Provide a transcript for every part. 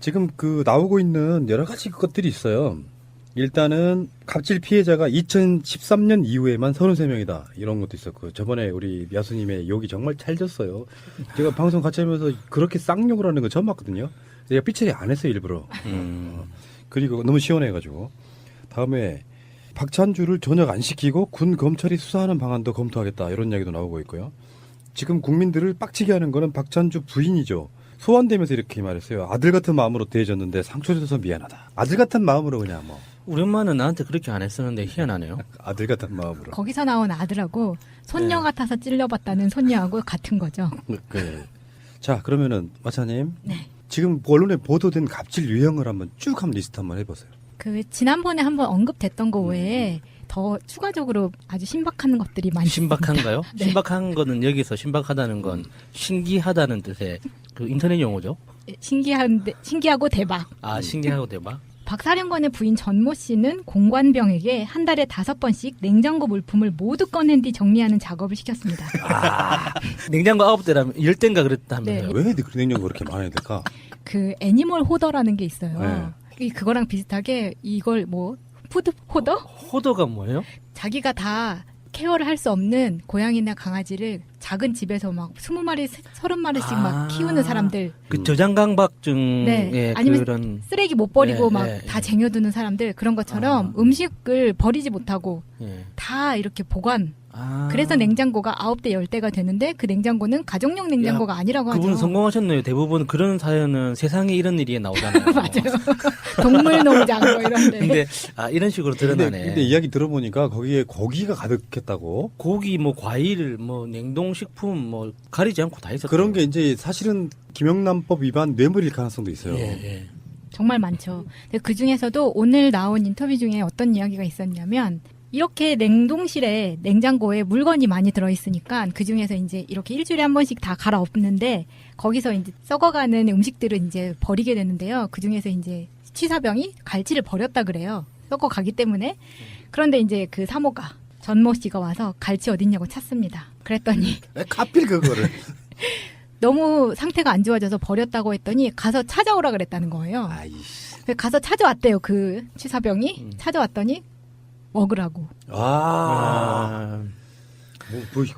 지금 그 나오고 있는 여러 가지 것들이 있어요. 일단은 갑질 피해자가 2013년 이후에만 33명이다. 이런 것도 있었고 저번에 우리 야수님의 욕이 정말 찰졌어요. 제가 방송 같이 하면서 그렇게 쌍욕을 하는 거 처음 봤거든요. 제가 삐처리 안 했어요 일부러. 그리고 너무 시원해가지고. 다음에 박찬주를 전역 안 시키고 군 검찰이 수사하는 방안도 검토하겠다. 이런 이야기도 나오고 있고요. 지금 국민들을 빡치게 하는 거는 박찬주 부인이죠. 소환되면서 이렇게 말했어요. 아들 같은 마음으로 대해줬는데 상처줘서 미안하다. 아들 같은 마음으로 그냥 뭐. 우리 엄마는 나한테 그렇게 안 했었는데 희한하네요. 아들 같은 마음으로. 거기서 나온 아들하고 손녀 네. 같아서 찔려봤다는 손녀하고 같은 거죠. 네. 자 그러면은 마차님. 네. 지금 언론에 보도된 갑질 유형을 한번 쭉 한번 리스트 한번 해보세요. 그 지난번에 한번 언급됐던 거 외에 더 추가적으로 아주 신박한 것들이 많이 신박한가요? 네. 신박한 거는 여기서 신박하다는 건 신기하다는 뜻의 그 인터넷 용어죠. 신기하고 대박. 아, 신기하고 대박. 박사령관의 부인 전모 씨는 공관병에게 한 달에 5번씩 냉장고 물품을 모두 꺼낸 뒤 정리하는 작업을 시켰습니다. 아, 냉장고 9대라면 10대인가 그랬다면서요. 네. 왜 냉장고 그렇게 많아야 될까? 그 애니멀 호더라는 게 있어요. 네. 그거랑 비슷하게 이걸 뭐 푸드 호더? 호더가 뭐예요? 자기가 다 케어를 할 수 없는 고양이나 강아지를 작은 집에서 막 20마리, 30마리씩 막 키우는 사람들. 그 저장강박증의 네. 아니면 그런 쓰레기 못 버리고 예, 막 예, 다 예. 쟁여두는 사람들 그런 것처럼 음식을 버리지 못하고 예. 다 이렇게 보관. 아. 그래서 냉장고가 9대, 10대가 되는데 그 냉장고는 가정용 냉장고가 아니라고 하죠. 그분 성공하셨네요. 대부분 그런 사연은 세상에 이런 일이 나오잖아요. 맞아요. 동물 농장 뭐 이런데. 근데 이런 식으로 드러나네. 근데 이야기 들어보니까 거기에 고기가 가득했다고. 고기, 뭐 과일, 뭐 냉동식품, 뭐 가리지 않고 다 있었어요. 그런 게 이제 사실은 김영란법 위반 뇌물일 가능성도 있어요. 예, 예. 정말 많죠. 그 중에서도 오늘 나온 인터뷰 중에 어떤 이야기가 있었냐면 이렇게 냉동실에 냉장고에 물건이 많이 들어있으니까 그 중에서 이제 이렇게 일주일에 한 번씩 다 갈아엎는데 거기서 이제 썩어가는 음식들을 이제 버리게 되는데요. 그 중에서 이제 취사병이 갈치를 버렸다 그래요. 썩어가기 때문에. 그런데 이제 그 사모가 전모 씨가 와서 갈치 어딨냐고 찾습니다. 그랬더니 왜 하필 그거를. 너무 상태가 안 좋아져서 버렸다고 했더니 가서 찾아오라 그랬다는 거예요. 아이씨. 가서 찾아왔대요. 그 취사병이 찾아왔더니 먹으라고. 뭐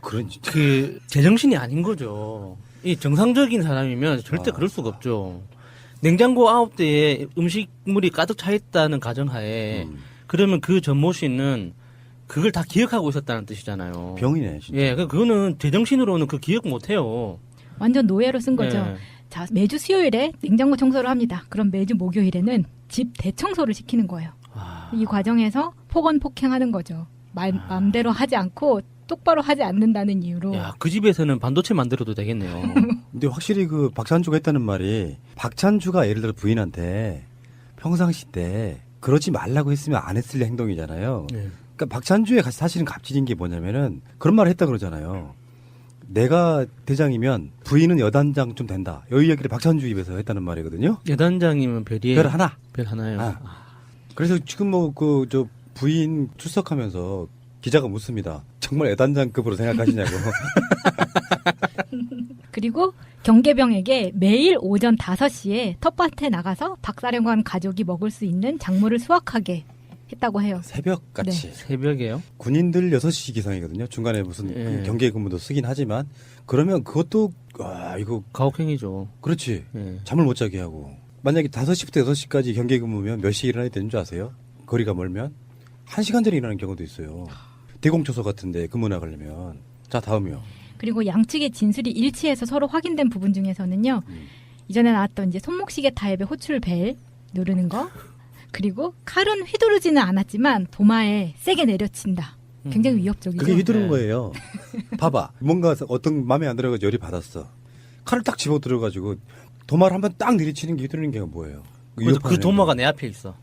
그런 진짜. 그 제정신이 아닌 거죠. 이 정상적인 사람이면 절대 그럴 수가 없죠. 냉장고 9대에 음식물이 가득 차 있다는 가정하에 그러면 그 전모 씨는 그걸 다 기억하고 있었다는 뜻이잖아요. 병이네 진짜. 예, 그거는 제정신으로는 그 기억 못 해요. 완전 노예로 쓴 거죠. 예. 자, 매주 수요일에 냉장고 청소를 합니다. 그럼 매주 목요일에는 집 대청소를 시키는 거예요. 이 과정에서 폭언폭행하는 거죠. 마음대로 하지 않고 똑바로 하지 않는다는 이유로. 야, 그 집에서는 반도체 만들어도 되겠네요. 근데 확실히 그 박찬주가 했다는 말이 박찬주가 예를 들어 부인한테 평상시 때 그러지 말라고 했으면 안 했을 행동이잖아요. 예. 그러니까 박찬주의 사실은 갑질인 게 뭐냐면은 그런 말을 했다 그러잖아요. 내가 대장이면 부인은 여단장 좀 된다. 이 이야기를 박찬주 입에서 했다는 말이거든요. 여단장이면 별이 별 하나. 별 하나요. 아. 그래서 지금 뭐 그 저 부인 출석하면서 기자가 묻습니다. 정말 여단장급으로 생각하시냐고. 그리고 경계병에게 매일 오전 5시에 텃밭에 나가서 박사령관 가족이 먹을 수 있는 작물을 수확하게 했다고 해요. 새벽같이. 새벽에요? 군인들 6시 기상이거든요. 중간에 무슨 예. 경계 근무도 쓰긴 하지만 그러면 그것도 이거 가혹행위죠. 그렇지. 예. 잠을 못 자게 하고. 만약에 5시부터 6시까지 경계 근무면 몇 시에 일어나야 되는 줄 아세요? 거리가 멀면 1시간 전에 일어나는 경우도 있어요. 대공초소 같은데 근무 나가려면. 자, 다음이요. 그리고 양측의 진술이 일치해서 서로 확인된 부분 중에서는요. 이전에 나왔던 이제 손목시계 타입의 호출 벨 누르는 거. 그리고 칼은 휘두르지는 않았지만 도마에 세게 내려친다. 굉장히 위협적이죠. 그게 휘두른 네. 거예요. 봐봐. 뭔가 어떤 마음에 안 들어가지고 열이 받았어. 칼을 딱 집어 들어가지고 도마를 한번 딱 내리치는 게 휘두르는 게 뭐예요? 그래서 그 위협하는 도마가 내 앞에 있어.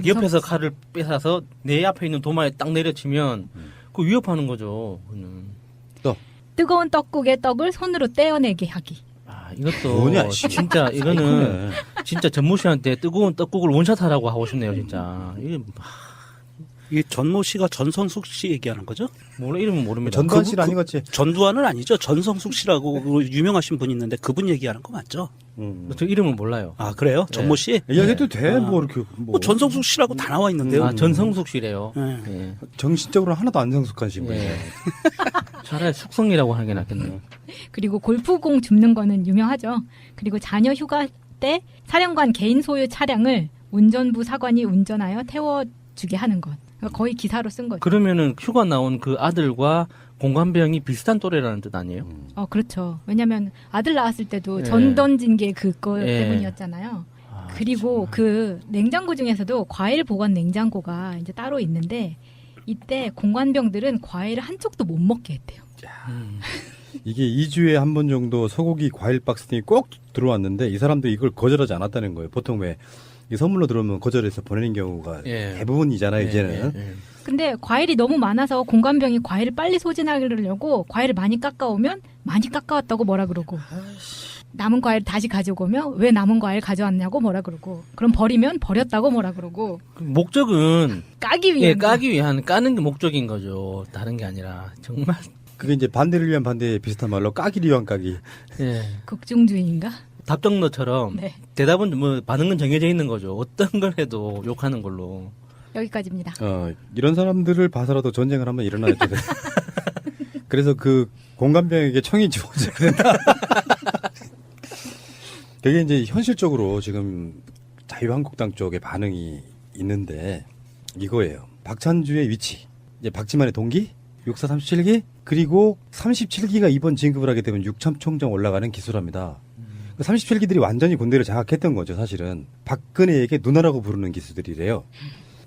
옆에서 칼을 뺏어서 내 앞에 있는 도마에 딱 내려치면 그 위협하는 거죠. 그거는. 또 뜨거운 떡국에 떡을 손으로 떼어내게 하기. 이것도 뭐냐, 씨. 진짜 이거는 사이코네. 진짜 전무 씨한테 뜨거운 떡국을 원샷하라고 하고 싶네요, 진짜. 이게 이 전모 씨가 전성숙 씨 얘기하는 거죠? 몰라 이름은 모릅니다. 전두환 씨는 아니겠지? 전두환은 아니죠. 전성숙 씨라고 그 유명하신 분이 있는데 그분 얘기하는 거 맞죠? 저 이름은 몰라요. 아 그래요? 전모 씨? 이야기해도 돼? 뭐 이렇게 뭐 전성숙 씨라고 다 나와 있는데요. 아 전성숙 씨래요. 네. 예. 정신적으로 하나도 안 성숙하신 분이에요. 예. 차라리 숙성이라고 하는 게 낫겠네요. 그리고 골프공 줍는 거는 유명하죠. 그리고 자녀 휴가 때 사령관 개인 소유 차량을 운전부 사관이 운전하여 태워주게 하는 것. 그러니까 거의 기사로 쓴 거죠. 그러면은 휴가 나온 그 아들과 공관병이 비슷한 또래라는 뜻 아니에요? 그렇죠. 왜냐면 아들 낳았을 때도 예. 전 던진 게 그거 예. 때문이었잖아요. 아, 그리고 그 냉장고 중에서도 과일 보관 냉장고가 이제 따로 있는데 이때 공관병들은 과일을 한 쪽도 못 먹게 했대요. 이게 2주에 한 번 정도 소고기 과일 박스팅이 꼭 들어왔는데 이 사람도 이걸 거절하지 않았다는 거예요. 보통 왜 이 선물로 들어오면 거절해서 보내는 경우가 예. 대부분이잖아요. 예, 이제는. 예, 예. 근데 과일이 너무 많아서 공관병이 과일을 빨리 소진하려고 과일을 많이 깎아오면 많이 깎아왔다고 뭐라 그러고 남은 과일 다시 가지고 오면 왜 남은 과일 가져왔냐고 뭐라 그러고 그럼 버리면 버렸다고 뭐라 그러고 그 목적은 까기 위한 예, 까기 위한 까는 게 목적인 거죠. 다른 게 아니라 정말 그게 이제 반대를 위한 반대 비슷한 말로 까기를 위한 까기. 예. 극중주의인가? 답정너처럼 네. 대답은 뭐 반응은 정해져 있는 거죠. 어떤 걸 해도 욕하는 걸로. 여기까지입니다. 이런 사람들을 봐서라도 전쟁을 한번 일어나야 돼. 그래서 그 공감병에게 청이 주어져야 된다. 그게 이제 현실적으로 지금 자유한국당 쪽에 반응이 있는데 이거예요. 박찬주의 위치, 이제 박지만의 동기, 육사 37기, 그리고 37기가 이번 진급을 하게 되면 육참총장 올라가는 기수랍니다. 37기들이 완전히 군대를 장악했던 거죠, 사실은. 박근혜에게 누나라고 부르는 기수들이래요.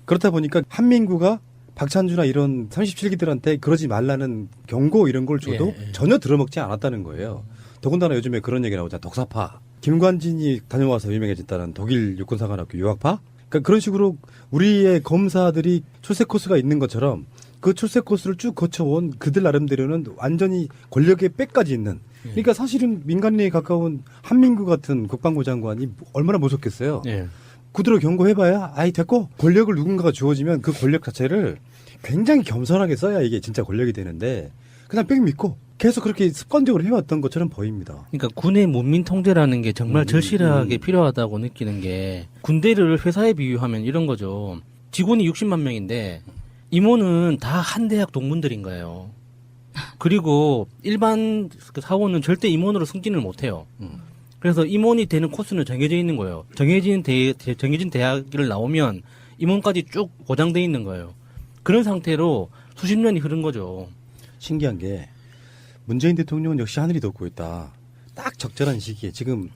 그렇다 보니까 한민구가 박찬주나 이런 37기들한테 그러지 말라는 경고 이런 걸 줘도 예, 예. 전혀 들어먹지 않았다는 거예요. 더군다나 요즘에 그런 얘기 나오잖아. 독사파. 김관진이 다녀와서 유명해졌다는 독일 육군사관학교 유학파. 그러니까 그런 식으로 우리의 검사들이 출세 코스가 있는 것처럼 그 출세 코스를 쭉 거쳐온 그들 나름대로는 완전히 권력의 백까지 있는. 그러니까 사실은 민간리에 가까운 한민구 같은 국방부 장관이 얼마나 무섭겠어요. 예. 그대로 경고해봐야 아이 됐고 권력을 누군가가 주어지면 그 권력 자체를 굉장히 겸손하게 써야 이게 진짜 권력이 되는데 그냥 빽 믿고 계속 그렇게 습관적으로 해왔던 것처럼 보입니다. 그러니까 군의 문민 통제라는 게 정말 절실하게 필요하다고 느끼는 게 군대를 회사에 비유하면 이런 거죠. 직원이 60만 명인데 임원은 다 한 대학 동문들인 거예요. 그리고 일반 그 사원은 절대 임원으로 승진을 못 해요. 그래서 임원이 되는 코스는 정해져 있는 거예요. 정해진 대학을 나오면 임원까지 쭉 보장돼 있는 거예요. 그런 상태로 수십 년이 흐른 거죠. 신기한 게 문재인 대통령은 역시 하늘이 덮고 있다. 딱 적절한 시기에 지금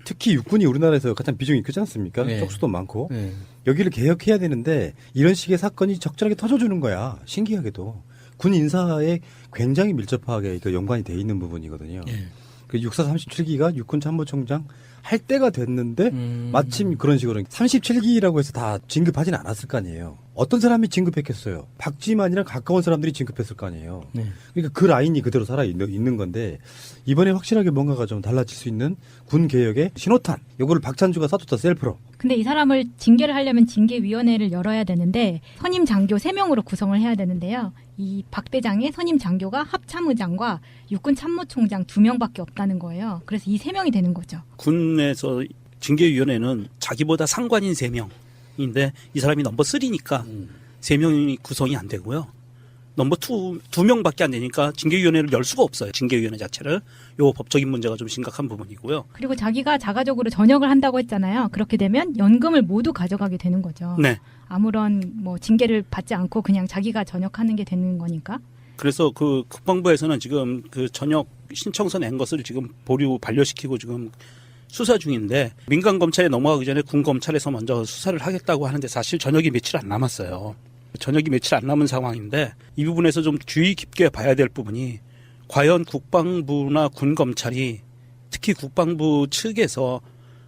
특히 육군이 우리나라에서 가장 비중이 크지 않습니까? 네. 쪽수도 많고 예. 여기를 개혁해야 되는데 이런 식의 사건이 적절하게 터져주는 거야. 신기하게도 군 인사에 굉장히 밀접하게 그 연관이 돼 있는 부분이거든요. 예. 그 육사 37기가 육군 참모총장 할 때가 됐는데 마침 그런 식으로 37기라고 해서 다 진급하진 않았을 거 아니에요. 어떤 사람이 진급했겠어요? 박지만이랑 가까운 사람들이 진급했을 거 아니에요. 네. 그러니까 그 라인이 그대로 살아 있는 건데 이번에 확실하게 뭔가가 좀 달라질 수 있는 군 개혁의 신호탄. 요거를 박찬주가 쏴줬다 셀프로. 근데 이 사람을 징계를 하려면 징계위원회를 열어야 되는데 선임 장교 3명으로 구성을 해야 되는데요. 이 박 대장의 선임 장교가 합참의장과 육군 참모총장 2명밖에 없다는 거예요. 그래서 이 3명이 되는 거죠. 군에서 징계위원회는 자기보다 상관인 3명인데 이 사람이 넘버 3니까 3명이 구성이 안 되고요. 넘버 2명밖에 안 되니까 징계위원회를 열 수가 없어요. 징계위원회 자체를. 요 법적인 문제가 좀 심각한 부분이고요. 그리고 자기가 자가적으로 전역을 한다고 했잖아요. 그렇게 되면 연금을 모두 가져가게 되는 거죠. 네. 아무런 뭐 징계를 받지 않고 그냥 자기가 전역하는 게 되는 거니까. 그래서 그 국방부에서는 지금 그 전역 신청서 낸 것을 지금 보류 반려시키고 지금 수사 중인데 민간 검찰에 넘어가기 전에 군 검찰에서 먼저 수사를 하겠다고 하는데 사실 전역이 며칠 안 남았어요. 전역이 며칠 안 남은 상황인데 이 부분에서 좀 주의 깊게 봐야 될 부분이 과연 국방부나 군 검찰이 특히 국방부 측에서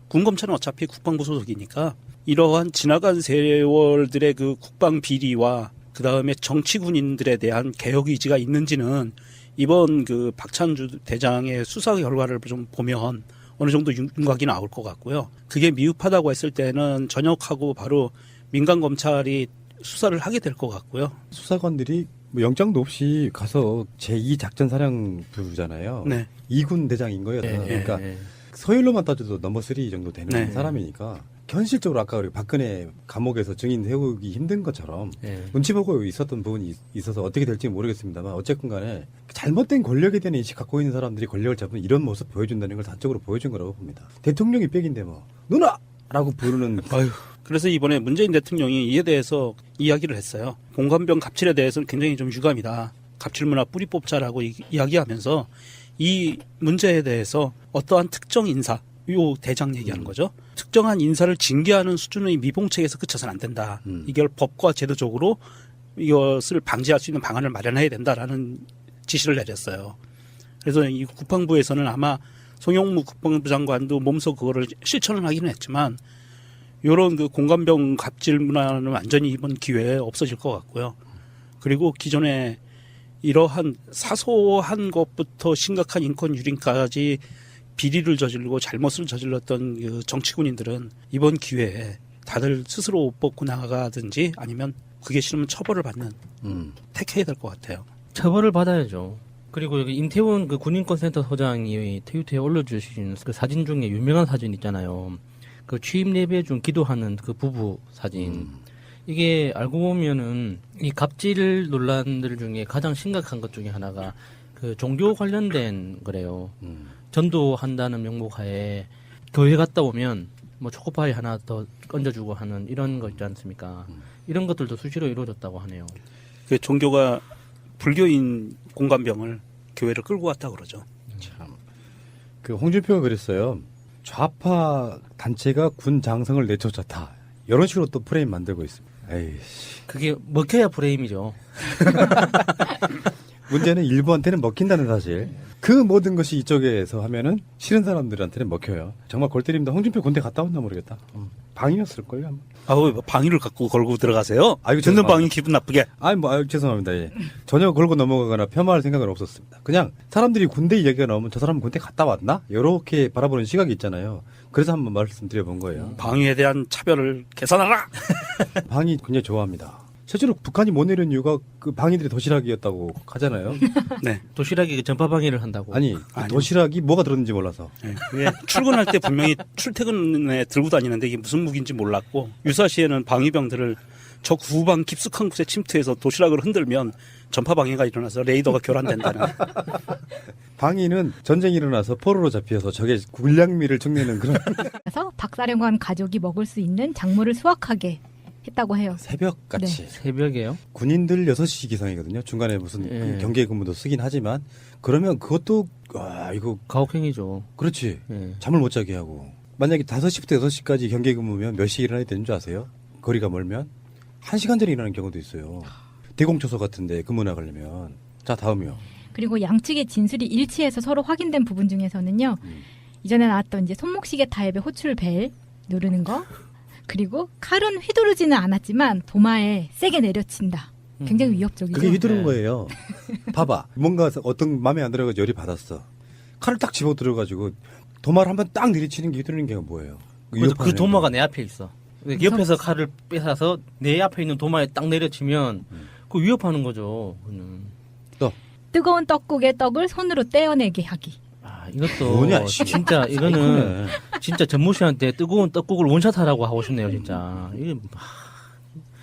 군 검찰은 어차피 국방부 소속이니까 이러한 지나간 세월들의 그 국방 비리와 그 다음에 정치 군인들에 대한 개혁 의지가 있는지는 이번 그 박찬주 대장의 수사 결과를 좀 보면 어느 정도 윤곽이 나올 것 같고요. 그게 미흡하다고 했을 때는 전역하고 바로 민간 검찰이 수사를 하게 될 것 같고요. 수사관들이 뭐 영장도 없이 가서 제2작전사령부잖아요. 네. 2군 대장인 거예요. 예, 그러니까 예, 예. 서열로만 따져도 넘버 3 정도 되는 네. 사람이니까 현실적으로 아까 우리 박근혜 감옥에서 증인 세우기 힘든 것처럼 예. 눈치 보고 있었던 부분이 있어서 어떻게 될지 모르겠습니다만 어쨌건 간에 잘못된 권력에 대한 인식 갖고 있는 사람들이 권력을 잡은 이런 모습 보여준다는 걸 단적으로 보여준 거라고 봅니다. 대통령이 빽인데 뭐 누나! 라고 부르는 아유. 그래서 이번에 문재인 대통령이 이에 대해서 이야기를 했어요. 공관병 갑질에 대해서는 굉장히 좀 유감이다. 갑질 문화 뿌리 뽑자라고 이야기하면서 이 문제에 대해서 어떠한 특정 인사, 요 대장 얘기하는 거죠. 특정한 인사를 징계하는 수준의 미봉책에서 그쳐서는 안 된다. 이걸 법과 제도적으로 이것을 방지할 수 있는 방안을 마련해야 된다라는 지시를 내렸어요. 그래서 이 국방부에서는 아마 송영무 국방부 장관도 몸소 그거를 실천을 하기는 했지만 이런 그 공관병 갑질 문화는 완전히 이번 기회에 없어질 것 같고요. 그리고 기존에 이러한 사소한 것부터 심각한 인권 유린까지 비리를 저지르고 잘못을 저질렀던 그 정치군인들은 이번 기회에 다들 스스로 옷 벗고 나가든지 아니면 그게 싫으면 처벌을 받는 택해야 될 것 같아요. 처벌을 받아야죠. 그리고 여기 임태훈 그 군인권센터 소장이 트위터에 올려주신 그 사진 중에 유명한 사진 있잖아요. 그 취임 예배 중 기도하는 그 부부 사진. 이게 알고 보면은 이 갑질 논란들 중에 가장 심각한 것 중에 하나가 그 종교 관련된 거래요. 전도한다는 명목하에 교회 갔다 오면 뭐 초코파이 하나 더 건져주고 하는 이런 거 있지 않습니까? 이런 것들도 수시로 이루어졌다고 하네요. 그 종교가 불교인 공관병을 교회를 끌고 왔다 그러죠. 그 홍준표가 그랬어요. 좌파 단체가 군 장성을 내쫓았다. 이런 식으로 또 프레임 만들고 있습니다. 에이씨. 그게 먹혀야 프레임이죠. 문제는 일부한테는 먹힌다는 사실. 그 모든 것이 이쪽에서 하면은 싫은 사람들한테는 먹혀요. 정말 골 때립니다. 홍준표 군대 갔다 왔나 모르겠다. 방이었을걸요. 아마. 아우 방위를 갖고 걸고 들어가세요? 아이고, 듣는 죄송합니다. 방위 기분 나쁘게. 죄송합니다. 예. 전혀 걸고 넘어가거나 폄하할 생각은 없었습니다. 그냥 사람들이 군대 이야기가 나오면 저 사람은 군대 갔다 왔나? 이렇게 바라보는 시각이 있잖아요. 그래서 한번 말씀드려본 거예요. 방위에 대한 차별을 개선하라. 방위 굉장히 좋아합니다. 실제로 북한이 못 내린 이유가 그 방위들이 도시락이었다고 하잖아요. 네. 도시락이 그 전파 방해를 한다고. 아니, 그 아니요. 도시락이 뭐가 들었는지 몰라서. 네. 그게 출근할 때 분명히 출퇴근에 들고 다니는데 이게 무슨 무기인지 몰랐고 유사시에는 방위병들을 적 후방 깊숙한 곳에 침투해서 도시락을 흔들면 전파 방해가 일어나서 레이더가 교란된다는. 방위는 전쟁이 일어나서 포로로 잡혀서 적의 군량미를 축내는 그런 그래서 박사령관 가족이 먹을 수 있는 작물을 수확하게 했다고 해요. 새벽같이. 새벽에요? 군인들 6시 기상이거든요. 중간에 무슨 예. 경계 근무도 쓰긴 하지만 그러면 그것도 이거 가혹행위죠. 그렇지. 예. 잠을 못 자게 하고. 만약에 5시부터 6시까지 경계 근무면 몇 시에 일어나야 되는 줄 아세요? 거리가 멀면 1시간 전에 일어나는 경우도 있어요. 대공초소 같은데 근무 나가려면. 자, 다음이요. 그리고 양측의 진술이 일치해서 서로 확인된 부분 중에서는요. 이전에 나왔던 이제 손목시계 타입의 호출 벨 누르는 거. 그리고 칼은 휘두르지는 않았지만 도마에 세게 내려친다. 굉장히 위협적이죠. 그게 휘두른 네. 거예요. 봐봐. 뭔가 어떤 마음에 안 들어가지고 열이 받았어. 칼을 딱 집어 들어가지고 도마를 한번 딱 내리치는 게 휘두르는 게 뭐예요? 그 도마가 내 앞에 있어. 옆에서 칼을 뺏어서 내 앞에 있는 도마에 딱 내려치면 그 위협하는 거죠. 그는. 뜨거운 떡국에 떡을 손으로 떼어내게 하기. 이것도 뭐냐, 진짜 이거는 진짜 전모 씨한테 뜨거운 떡국을 원샷하라고 하고 싶네요, 진짜.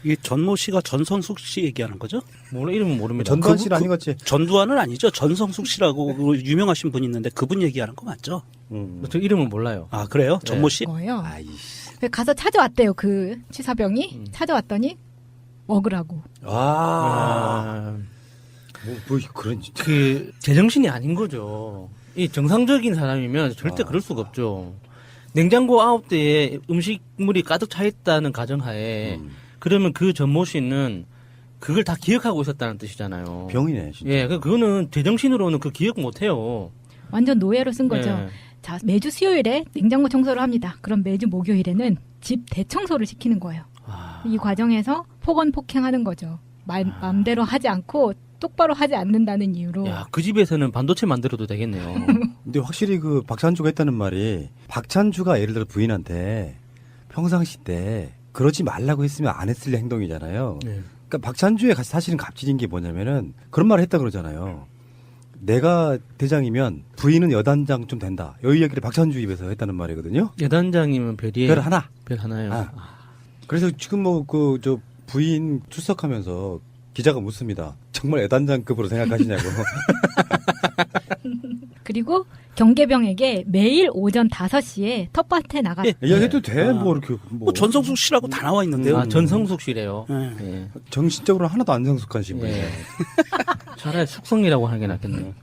이게 전모 씨가 전성숙 씨 얘기하는 거죠? 몰라 이름은 모릅니다. 전두환 씨는 아니겠지. 전두환은 아니죠. 전성숙 씨라고 그 유명하신 분 있는데 그분 얘기하는 거 맞죠? 저 이름은 몰라요. 아 그래요? 전모 씨? 거예요. 아이씨. 그래서 가서 찾아왔대요. 그 취사병이 찾아왔더니 먹으라고. 뭐 그런 그 제정신이 아닌 거죠. 이 정상적인 사람이면 절대 그럴 수가 없죠. 냉장고 9대에 음식물이 가득 차 있다는 가정하에 그러면 그 전모 씨는 그걸 다 기억하고 있었다는 뜻이잖아요. 병이네, 진짜. 예, 그거는 제정신으로는 그 기억 못 해요. 완전 노예로 쓴 거죠. 예. 자, 매주 수요일에 냉장고 청소를 합니다. 그럼 매주 목요일에는 집 대청소를 시키는 거예요. 이 과정에서 폭언폭행하는 거죠. 마음대로 하지 않고 똑바로 하지 않는다는 이유로. 야, 그 집에서는 반도체 만들어도 되겠네요. 근데 확실히 박찬주가 했다는 말이 박찬주가 예를 들어 부인한테 평상시 때 그러지 말라고 했으면 안 했을 행동이잖아요. 네. 그러니까 박찬주의 사실은 갑질인 게 뭐냐면은 그런 말을 했다 그러잖아요. 내가 대장이면 부인은 여단장 좀 된다. 이 얘기를 박찬주 입에서 했다는 말이거든요. 여단장이면 별이 별 하나. 별 하나요. 아. 그래서 지금 뭐 그 저 부인 출석하면서 기자가 묻습니다. 정말 여단장급으로 생각하시냐고. 그리고 경계병에게 매일 오전 5시에 텃밭에 나가 이야기해도 돼. 아. 뭐 이렇게 뭐 전성숙 씨라고 다 나와 있는데요. 아, 전성숙 씨래요. 네. 예. 정신적으로 하나도 안 성숙하신 분이에요. 예. 차라리 숙성이라고 하는 게 낫겠네요.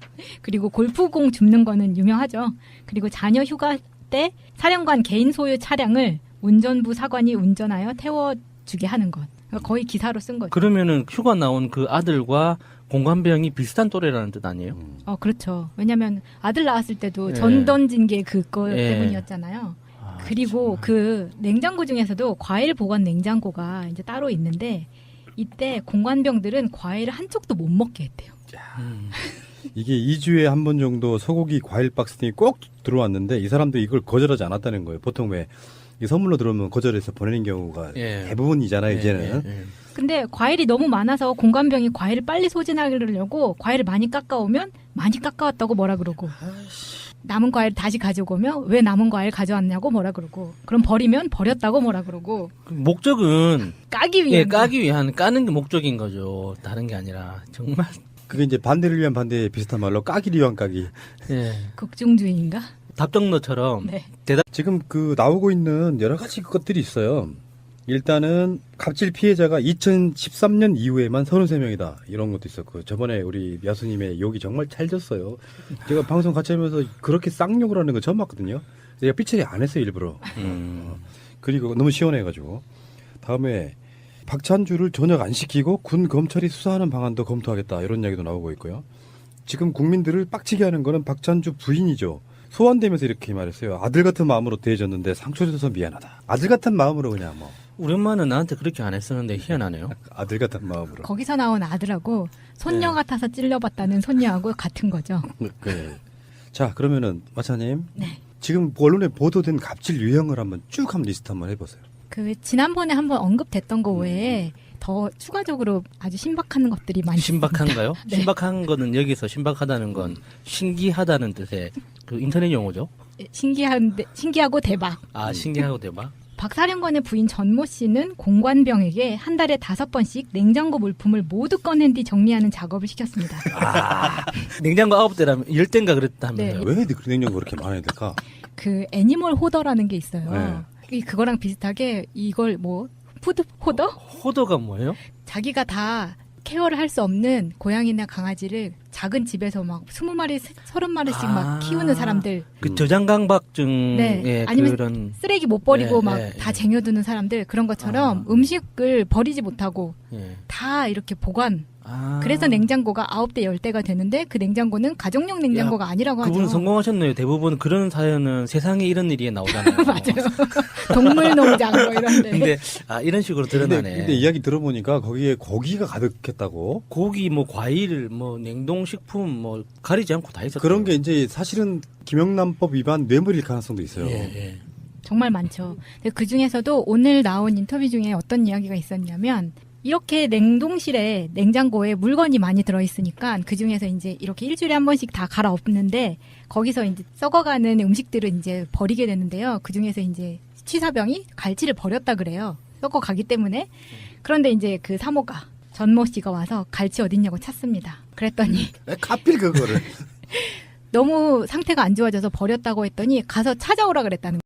그리고 골프공 줍는 거는 유명하죠. 그리고 자녀 휴가 때 사령관 개인 소유 차량을 운전부 사관이 운전하여 태워주게 하는 것. 그러니까 거의 기사로 쓴 거죠. 그러면은 휴가 나온 그 아들과 공관병이 비슷한 또래라는 뜻 아니에요? 그렇죠. 왜냐면 아들 낳았을 때도 예. 전 던진 게 그거 예. 때문이었잖아요. 아, 그리고 그 냉장고 중에서도 과일 보관 냉장고가 이제 따로 있는데 이때 공관병들은 과일을 한 쪽도 못 먹게 했대요. 이게 2주에 한 번 정도 소고기 과일 박스팅이 꼭 들어왔는데 이 사람도 이걸 거절하지 않았다는 거예요. 보통 왜 이 선물로 들어오면 거절해서 보내는 경우가 예. 대부분이잖아요. 이제는. 예. 근데 과일이 너무 많아서 공관병이 과일을 빨리 소진하려고 과일을 많이 깎아오면 많이 깎아왔다고 뭐라 그러고 남은 과일 다시 가져오면 왜 남은 과일 가져왔냐고 뭐라 그러고 그럼 버리면 버렸다고 뭐라 그러고 그 목적은 까기 위한 예, 까기 위한 까는 게 목적인 거죠. 다른 게 아니라 정말 그게 이제 반대를 위한 반대 비슷한 말로 까기를 위한 까기. 예. 극중주의인가? 답정너처럼 네. 지금 그 나오고 있는 여러 가지 것들이 있어요. 일단은 갑질 피해자가 2013년 이후에만 33명이다. 이런 것도 있었고 저번에 우리 야수님의 욕이 정말 찰졌어요. 제가 방송 같이 하면서 그렇게 쌍욕을 하는 거 처음 봤거든요. 제가 삐처리 안 했어요 일부러. 그리고 너무 시원해가지고. 다음에 박찬주를 전역 안 시키고 군 검찰이 수사하는 방안도 검토하겠다. 이런 이야기도 나오고 있고요. 지금 국민들을 빡치게 하는 거는 박찬주 부인이죠. 소환되면서 이렇게 말했어요. 아들 같은 마음으로 대해줬는데 상처줘서 미안하다. 아들 같은 마음으로 그냥 뭐. 우리 엄마는 나한테 그렇게 안 했었는데 희한하네요. 아들 같은 마음으로. 거기서 나온 아들하고 손녀 네. 같아서 찔려봤다는 손녀하고 같은 거죠. 네. 자 그러면은 마차님. 네. 지금 언론에 보도된 갑질 유형을 한번 쭉 한번 리스트 한번 해보세요. 그 지난번에 한번 언급됐던 거 외에 더 추가적으로 아주 신박한 것들이 많이 신박한가요? 네. 신박한 거는 여기서 신박하다는 건 신기하다는 뜻의 그 인터넷 용어죠. 신기하고 대박. 아, 신기하고 대박. 박 사령관의 부인 전모 씨는 공관병에게 한 달에 5번씩 냉장고 물품을 모두 꺼낸 뒤 정리하는 작업을 시켰습니다. 냉장고 9대라면 10대인가 그랬다면서요. 왜 냉장고 그렇게 많아야 될까? 그 애니멀 호더라는 게 있어요. 네. 그거랑 비슷하게 이걸 뭐 푸드 호더? 호더가 뭐예요? 자기가 다 케어를 할 수 없는 고양이나 강아지를 작은 집에서 막 20마리, 30마리씩 막 아. 키우는 사람들. 그 저장강박증 네. 예, 아니면 그런 쓰레기 못 버리고 예, 막 예, 다 예. 쟁여두는 사람들 그런 것처럼 아. 음식을 버리지 못하고 예. 다 이렇게 보관. 아. 그래서 냉장고가 9대, 10대가 되는데 그 냉장고는 가정용 냉장고가 아니라고 그분은 하죠. 성공하셨네요. 대부분 그런 사연은 세상에 이런 일이 나오잖아요. 맞아요. 동물농장 뭐 이런데. 근데 이런 식으로 드러나네. 근데 이야기 들어보니까 거기에 고기가 가득했다고. 고기, 뭐 과일, 뭐 냉동식품, 뭐 가리지 않고 다 있었어요. 그런 게 이제 사실은 김영란법 위반 뇌물일 가능성도 있어요. 예. 정말 많죠. 근데 그 중에서도 오늘 나온 인터뷰 중에 어떤 이야기가 있었냐면 이렇게 냉동실에 냉장고에 물건이 많이 들어있으니까 그 중에서 이제 이렇게 일주일에 한 번씩 다 갈아엎는데 거기서 이제 썩어가는 음식들을 이제 버리게 되는데요. 그 중에서 이제 취사병이 갈치를 버렸다 그래요. 썩어가기 때문에. 그런데 이제 그 사모가 전모 씨가 와서 갈치 어딨냐고 찾습니다. 그랬더니 왜 하필 그거를. 너무 상태가 안 좋아져서 버렸다고 했더니 가서 찾아오라 그랬다는